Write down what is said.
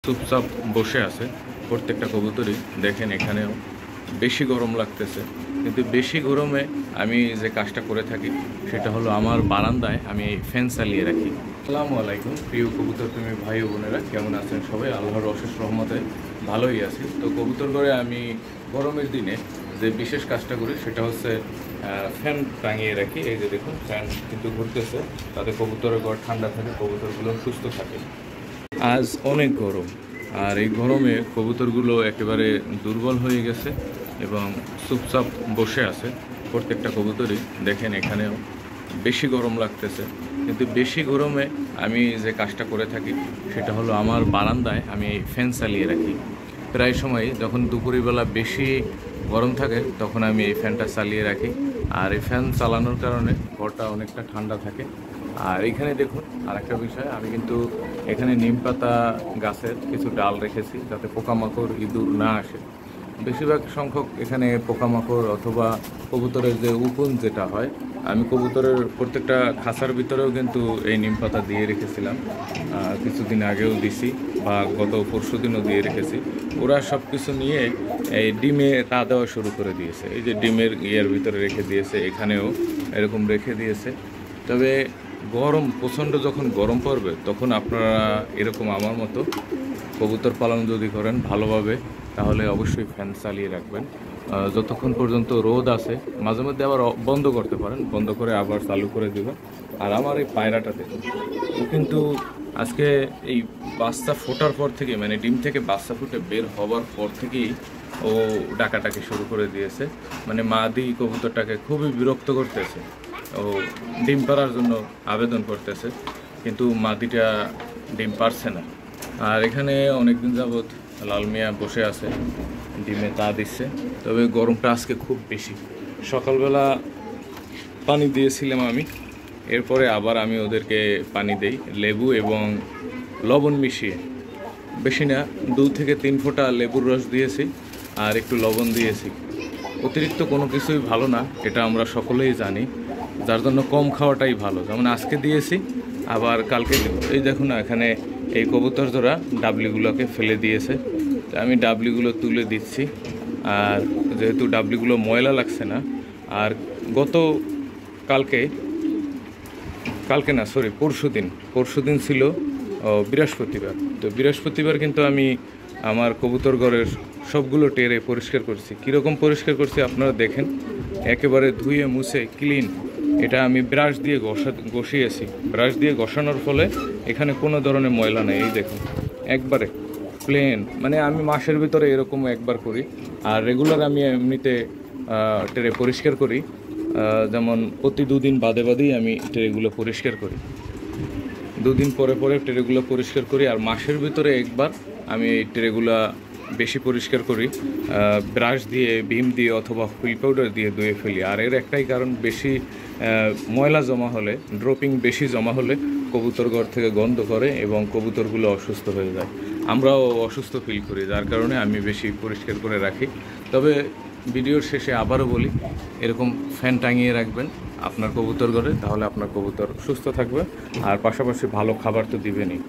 চুপচাপ বসে আছে প্রত্যেকটা কবুতরই। দেখেন এখানেও বেশি গরম লাগতেছে, কিন্তু বেশি গরমে আমি যে কাজটা করে থাকি সেটা হলো আমার বারান্দায় আমি ফ্যান চালিয়ে রাখি। আসসালামু আলাইকুম প্রিয় কবুতর প্রেমী ভাই ও বোনেরা, কেমন আছেন সবাই? আল্লাহর অশেষ রহমতে ভালোই আছি। তো কবুতর ঘরে আমি গরমের দিনে যে বিশেষ কাজটা করি সেটা হচ্ছে ফ্যান টাঙিয়ে রাখি। এই যে দেখুন ফ্যান কিন্তু ঘুরতেছে, তাতে কবুতরের ঘর ঠান্ডা থাকে, কবুতরগুলো সুস্থ থাকে। আজ অনেক গরম, আর এই গরমে কবুতরগুলো একেবারে দুর্বল হয়ে গেছে এবং চুপচাপ বসে আছে প্রত্যেকটা কবুতরই। দেখেন এখানেও বেশি গরম লাগতেছে, কিন্তু বেশি গরমে আমি যে কাজটা করে থাকি সেটা হলো আমার বারান্দায় আমি ফ্যান চালিয়ে রাখি। প্রায় সময় যখন দুপুরবেলা বেশি গরম থাকে তখন আমি এই ফ্যানটা চালিয়ে রাখি, আর এই ফ্যান চালানোর কারণে ঘরটা অনেকটা ঠান্ডা থাকে। আর এখানে দেখুন আরেকটা বিষয়, আমি কিন্তু এখানে নিম পাতা গাছের কিছু ডাল রেখেছি যাতে পোকামাকড় ইঁদুর না আসে। বেশিরভাগ সংখ্যক এখানে পোকামাকড় অথবা কবুতরের যে উকুন যেটা হয়, আমি কবুতরের প্রত্যেকটা খাঁচার ভিতরেও কিন্তু এই নিম পাতা দিয়ে রেখেছিলাম, কিছুদিন আগেও দিছি বা গত পরশু দিনও দিয়ে রেখেছি। ওরা সব কিছু নিয়ে এই ডিমে তা দেওয়া শুরু করে দিয়েছে। এই যে ডিমের ইয়ের ভিতরে রেখে দিয়েছে, এখানেও এরকম রেখে দিয়েছে। তবে গরম প্রচণ্ড যখন গরম পড়বে তখন আপনারা এরকম আমার মতো কবুতর পালন যদি করেন ভালোভাবে, তাহলে অবশ্যই ফ্যান চালিয়ে রাখবেন যতক্ষণ পর্যন্ত রোদ আছে। মাঝে মধ্যে আবার বন্ধ করতে পারেন, বন্ধ করে আবার চালু করে দেবেন। আর আমার এই পায়রাটা দেখুন, ও কিন্তু আজকে এই বাচ্চা ফোটার পর থেকে, মানে ডিম থেকে বাচ্চা ফুটে বের হওয়ার পর থেকেই ও ডাকাটাকে শুরু করে দিয়েছে। মানে মাদি কবুতরটাকে খুবই বিরক্ত করতেছে, ও ডিম পাড়ার জন্য আবেদন করতেছে, কিন্তু মাদিটা ডিম পারছে না। আর এখানে অনেকদিন যাবৎ লাল মিয়া বসে আছে, ডিমে তা দিচ্ছে। তবে গরমটা আজকে খুব বেশি। সকালবেলা পানি দিয়েছিলাম আমি, এরপরে আবার আমি ওদেরকে পানি দেই লেবু এবং লবণ মিশিয়ে। বেশি না, 2 থেকে 3 ফোঁটা লেবুর রস দিয়েছি আর একটু লবণ দিয়েছি। অতিরিক্ত কোনো কিছুই ভালো না, এটা আমরা সকলেই জানি, যার জন্য কম খাওয়াটাই ভালো। যেমন আজকে দিয়েছি, আবার কালকে এই দেখুন না, এখানে এই কবুতর ধরা ডাবলিগুলোকে ফেলে দিয়েছে, আমি ডাবলিগুলো তুলে দিচ্ছি। আর যেহেতু ডাবলিগুলো ময়লা লাগছে না, আর কালকে না, সরি, পরশুদিন ছিল বৃহস্পতিবার। তো বৃহস্পতিবার কিন্তু আমি আমার কবুতর ঘরের সবগুলো টেরে পরিষ্কার করছি। কীরকম পরিষ্কার করছি আপনারা দেখেন, একেবারে ধুয়ে মুছে ক্লিন। এটা আমি ব্রাশ দিয়ে ঘষিয়েছি। ব্রাশ দিয়ে ঘষানোর ফলে এখানে কোনো ধরনের ময়লা নেই। এই দেখুন একবারে প্লেন। মানে আমি মাসের ভিতরে এরকম একবার করি, আর রেগুলার আমি এমনিতে টেরে পরিষ্কার করি। যেমন প্রতি 2 দিন বাদে বাদেই আমি ট্রেগুলো পরিষ্কার করি, 2 দিন পরে পরে ট্রেগুলো পরিষ্কার করি। আর মাসের ভিতরে একবার আমি এই ট্রেগুলো বেশি পরিষ্কার করি, ব্রাশ দিয়ে, ভীম দিয়ে অথবা হুইল পাউডার দিয়ে ধুয়ে ফেলি। আর এর একটাই কারণ, বেশি ময়লা জমা হলে, ড্রপিং বেশি জমা হলে কবুতর ঘর থেকে গন্ধ করে এবং কবুতরগুলো অসুস্থ হয়ে যায়। আমরাও অসুস্থ ফিল করি, যার কারণে আমি বেশি পরিষ্কার করে রাখি। তবে ভিডিওর শেষে আবারও বলি, এরকম ফ্যান টাঙিয়ে রাখবেন আপনার কবুতর ঘরে, তাহলে আপনার কবুতর সুস্থ থাকবে, আর পাশাপাশি ভালো খাবার তো দিবেনই।